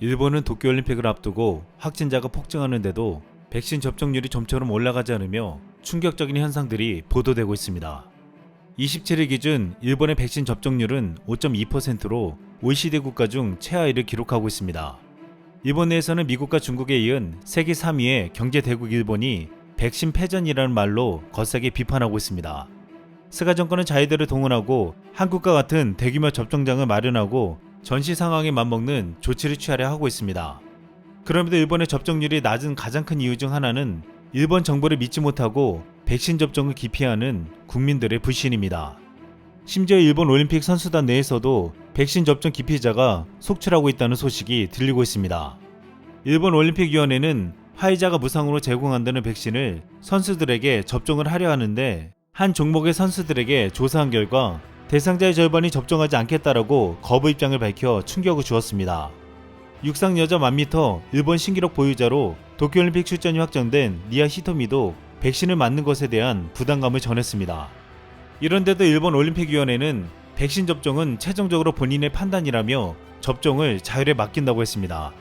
일본은 도쿄올림픽을 앞두고 확진자가 폭증하는데도 백신 접종률이 좀처럼 올라가지 않으며 충격적인 현상들이 보도되고 있습니다. 27일 기준 일본의 백신 접종률은 5.2%로 OECD 국가 중 최하위를 기록하고 있습니다. 일본 내에서는 미국과 중국에 이은 세계 3위의 경제 대국 일본이 백신 패전이라는 말로 거세게 비판하고 있습니다. 스가 정권은 자위대를 동원하고 한국과 같은 대규모 접종장을 마련하고 전시 상황에 맞먹는 조치를 취하려 하고 있습니다. 그럼에도 일본의 접종률이 낮은 가장 큰 이유 중 하나는 일본 정부를 믿지 못하고 백신 접종을 기피하는 국민들의 불신입니다. 심지어 일본 올림픽 선수단 내에서도 백신 접종 기피자가 속출하고 있다는 소식이 들리고 있습니다. 일본 올림픽위원회는 화이자가 무상으로 제공한다는 백신을 선수들에게 접종을 하려 하는데 한 종목의 선수들에게 조사한 결과 대상자의 절반이 접종하지 않겠다라고 거부 입장을 밝혀 충격을 주었습니다. 육상 여자 1000m 일본 신기록 보유자로 도쿄올림픽 출전이 확정된 니아 히토미도 백신을 맞는 것에 대한 부담감을 전했습니다. 이런데도 일본 올림픽위원회는 백신 접종은 최종적으로 본인의 판단이라며 접종을 자율에 맡긴다고 했습니다.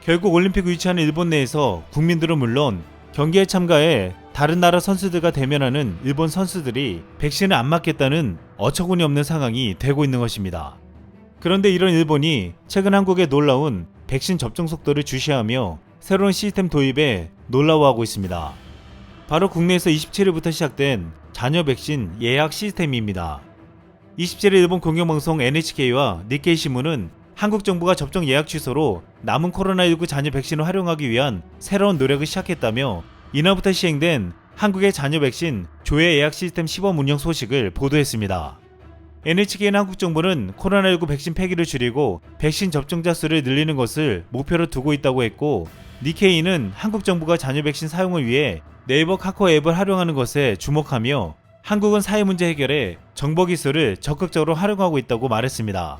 결국 올림픽을 유치하는 일본 내에서 국민들은 물론 경기에 참가해 다른 나라 선수들과 대면하는 일본 선수들이 백신을 안 맞겠다는 어처구니 없는 상황이 되고 있는 것입니다. 그런데 이런 일본이 최근 한국에 놀라운 백신 접종 속도를 주시하며 새로운 시스템 도입에 놀라워하고 있습니다. 바로 국내에서 27일부터 시작된 자녀 백신 예약 시스템입니다. 27일 일본 공영방송 NHK와 니케이 신문은 한국 정부가 접종 예약 취소로 남은 코로나19 자녀 백신을 활용하기 위한 새로운 노력을 시작했다며 이날부터 시행된 한국의 자녀 백신 조회 예약 시스템 시범 운영 소식을 보도했습니다. NHK는 한국 정부는 코로나19 백신 폐기를 줄이고 백신 접종자 수를 늘리는 것을 목표로 두고 있다고 했고, 니케이는 한국 정부가 자녀 백신 사용을 위해 네이버 카카오 앱을 활용하는 것에 주목하며 한국은 사회 문제 해결에 정보 기술을 적극적으로 활용하고 있다고 말했습니다.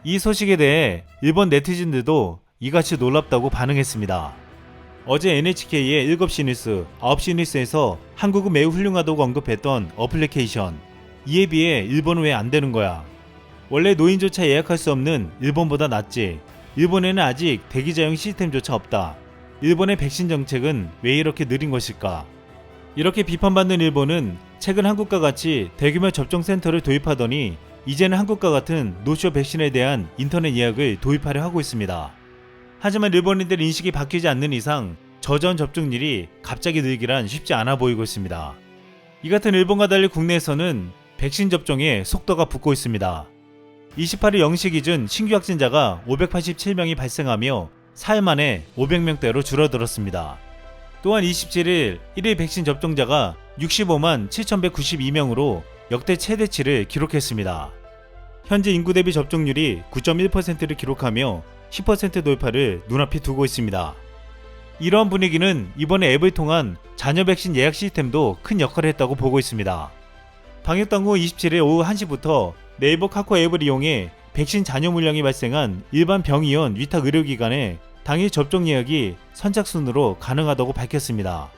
이 소식에 대해 일본 네티즌들도 이같이 놀랍다고 반응했습니다. 어제 NHK의 7시 뉴스, 9시 뉴스에서 한국은 매우 훌륭하다고 언급했던 어플리케이션, 이에 비해 일본은 왜 안 되는 거야? 원래 노인조차 예약할 수 없는 일본보다 낫지. 일본에는 아직 대기자용 시스템조차 없다. 일본의 백신 정책은 왜 이렇게 느린 것일까? 이렇게 비판받는 일본은 최근 한국과 같이 대규모 접종센터를 도입하더니 이제는 한국과 같은 노쇼 백신에 대한 인터넷 예약을 도입하려 하고 있습니다. 하지만 일본인들 인식이 바뀌지 않는 이상 저전 접종률이 갑자기 늘기란 쉽지 않아 보이고 있습니다. 이 같은 일본과 달리 국내에서는 백신 접종에 속도가 붙고 있습니다. 28일 0시 기준 신규 확진자가 587명이 발생하며 사흘 만에 500명대로 줄어들었습니다. 또한 27일 1일 백신 접종자가 65만 7,192명으로 역대 최대치를 기록했습니다. 현재 인구 대비 접종률이 9.1%를 기록하며 10% 돌파를 눈앞에 두고 있습니다. 이러한 분위기는 이번에 앱을 통한 자녀 백신 예약 시스템도 큰 역할을 했다고 보고 있습니다. 방역당국은 27일 오후 1시부터 네이버 카카오 앱을 이용해 백신 잔여 물량이 발생한 일반 병의원 위탁 의료기관에 당일 접종 예약이 선착순으로 가능하다고 밝혔습니다.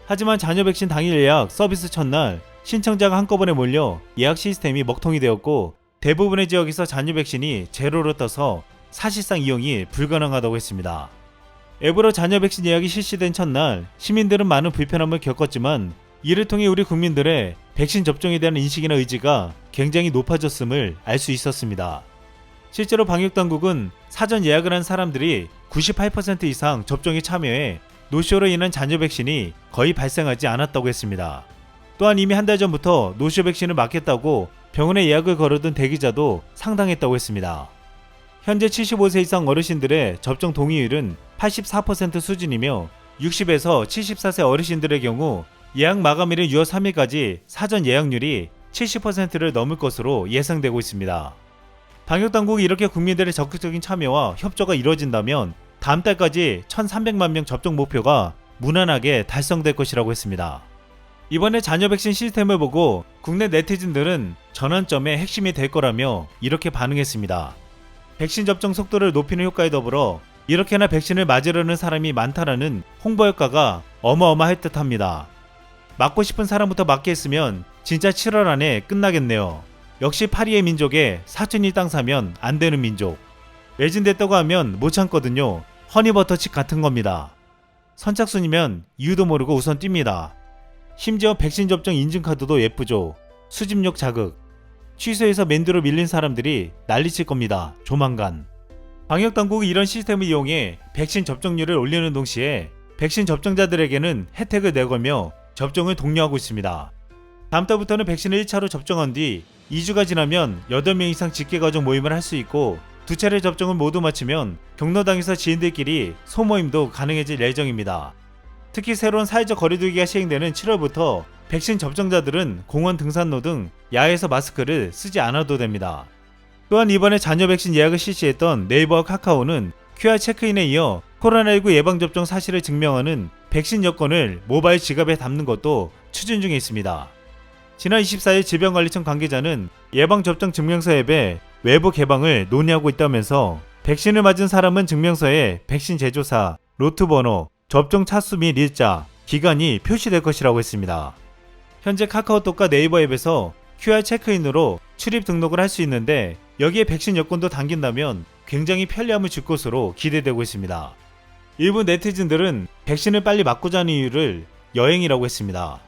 하지만 자녀 백신 당일 예약 서비스 첫날 신청자가 한꺼번에 몰려 예약 시스템이 먹통이 되었고, 대부분의 지역에서 자녀 백신이 제로로 떠서 사실상 이용이 불가능하다고 했습니다. 앱으로 자녀 백신 예약이 실시된 첫날 시민들은 많은 불편함을 겪었지만 이를 통해 우리 국민들의 백신 접종에 대한 인식이나 의지가 굉장히 높아졌음을 알 수 있었습니다. 실제로 방역당국은 사전 예약을 한 사람들이 98% 이상 접종에 참여해 노쇼로 인한 자녀 백신이 거의 발생하지 않았다고 했습니다. 또한 이미 한 달 전부터 노쇼 백신을 맞겠다고 병원에 예약을 걸어둔 대기자도 상당했다고 했습니다. 현재 75세 이상 어르신들의 접종 동의율은 84% 수준이며 60에서 74세 어르신들의 경우 예약 마감일인 6월 3일까지 사전 예약률이 70%를 넘을 것으로 예상되고 있습니다. 방역당국이 이렇게 국민들의 적극적인 참여와 협조가 이루어진다면 다음 달까지 1,300만 명 접종 목표가 무난하게 달성될 것이라고 했습니다. 이번에 자녀 백신 시스템을 보고 국내 네티즌들은 전환점의 핵심이 될 거라며 이렇게 반응했습니다. 백신 접종 속도를 높이는 효과에 더불어 이렇게나 백신을 맞으려는 사람이 많다라는 홍보 효과가 어마어마할 듯합니다. 맞고 싶은 사람부터 맞게 했으면 진짜 7월 안에 끝나겠네요. 역시 파리의 민족에 사촌이 땅 사면 안 되는 민족. 매진됐다고 하면 못 참거든요. 허니버터칩 같은 겁니다. 선착순이면 이유도 모르고 우선 뜁니다. 심지어 백신 접종 인증카드도 예쁘죠. 수집력 자극. 취소해서 맨뒤로 밀린 사람들이 난리칠 겁니다. 조만간. 방역당국이 이런 시스템을 이용해 백신 접종률을 올리는 동시에 백신 접종자들에게는 혜택을 내걸며 접종을 독려하고 있습니다. 다음 달부터는 백신을 1차로 접종한 뒤 2주가 지나면 8명 이상 직계가족 모임을 할 수 있고 2차례 접종을 모두 마치면 경로당에서 지인들끼리 소모임도 가능해질 예정입니다. 특히 새로운 사회적 거리두기가 시행되는 7월부터 백신 접종자들은 공원 등산로 등 야외에서 마스크를 쓰지 않아도 됩니다. 또한 이번에 자녀 백신 예약을 실시했던 네이버와 카카오는 QR 체크인에 이어 코로나19 예방접종 사실을 증명하는 백신 여권을 모바일 지갑에 담는 것도 추진 중에 있습니다. 지난 24일 질병관리청 관계자는 예방접종 증명서 앱의 외부 개방을 논의하고 있다면서 백신을 맞은 사람은 증명서에 백신 제조사, 로트 번호, 접종 차수 및 일자, 기간이 표시될 것이라고 했습니다. 현재 카카오톡과 네이버 앱에서 QR 체크인으로 출입 등록을 할 수 있는데 여기에 백신 여권도 담긴다면 굉장히 편리함을 줄 것으로 기대되고 있습니다. 일부 네티즌들은 백신을 빨리 맞고자 하는 이유를 여행이라고 했습니다.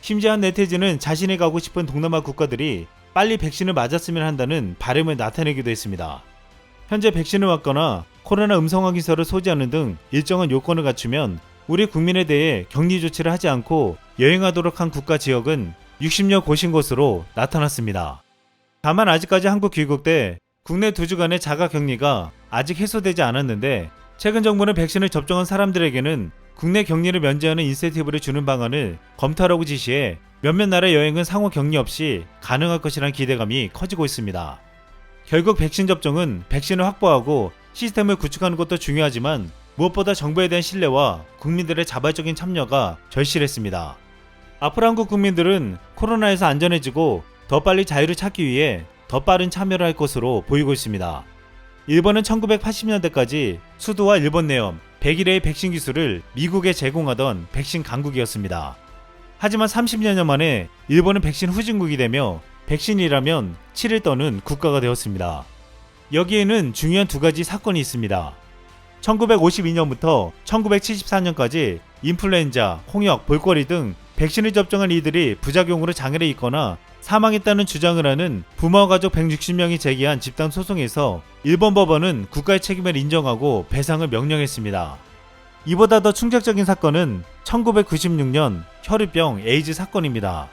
심지어 한 네티즌은 자신이 가고 싶은 동남아 국가들이 빨리 백신을 맞았으면 한다는 바람을 나타내기도 했습니다. 현재 백신을 맞거나 코로나 음성 확인서를 소지하는 등 일정한 요건을 갖추면 우리 국민에 대해 격리 조치를 하지 않고 여행하도록 한 국가 지역은 60여 곳인 것으로 나타났습니다. 다만 아직까지 한국 귀국 때 국내 2주간의 자가격리가 아직 해소되지 않았는데 최근 정부는 백신을 접종한 사람들에게는 국내 격리를 면제하는 인센티브를 주는 방안을 검토하라고 지시해 몇몇 나라 여행은 상호 격리 없이 가능할 것이라는 기대감이 커지고 있습니다. 결국 백신 접종은 백신을 확보하고 시스템을 구축하는 것도 중요하지만 무엇보다 정부에 대한 신뢰와 국민들의 자발적인 참여가 절실했습니다. 앞으로 한국 국민들은 코로나에서 안전해지고 더 빨리 자유를 찾기 위해 더 빠른 참여를 할 것으로 보이고 있습니다. 일본은 1980년대까지 수도와 일본 내염, 100일의 백신 기술을 미국에 제공하던 백신 강국이었습니다. 하지만 30여 년 만에 일본은 백신 후진국이 되며 백신이라면 7일 떠는 국가가 되었습니다. 여기에는 중요한 2가지 사건이 있습니다. 1952년부터 1974년까지 인플루엔자, 홍역, 볼거리 등 백신을 접종한 이들이 부작용으로 장애를 입거나 사망했다는 주장을 하는 부모와 가족 160명이 제기한 집단 소송에서 일본 법원은 국가의 책임을 인정하고 배상을 명령했습니다. 이보다 더 충격적인 사건은 1996년 혈우병 에이즈 사건입니다.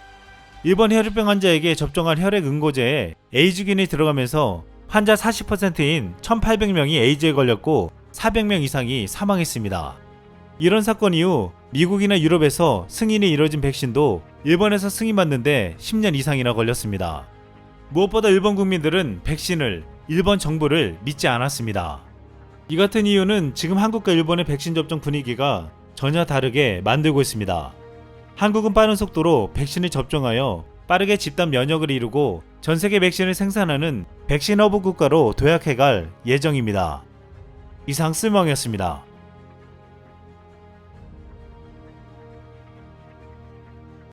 일본 혈우병 환자에게 접종할 혈액 응고제에 에이즈균이 들어가면서 환자 40%인 1800명이 에이즈에 걸렸고 400명 이상이 사망했습니다. 이런 사건 이후 미국이나 유럽에서 승인이 이뤄진 백신도 일본에서 승인받는데 10년 이상이나 걸렸습니다. 무엇보다 일본 국민들은 백신을, 일본 정부를 믿지 않았습니다. 이 같은 이유는 지금 한국과 일본의 백신 접종 분위기가 전혀 다르게 만들고 있습니다. 한국은 빠른 속도로 백신을 접종하여 빠르게 집단 면역을 이루고 전세계 백신을 생산하는 백신 허브 국가로 도약해갈 예정입니다. 이상 쓸멍이었습니다.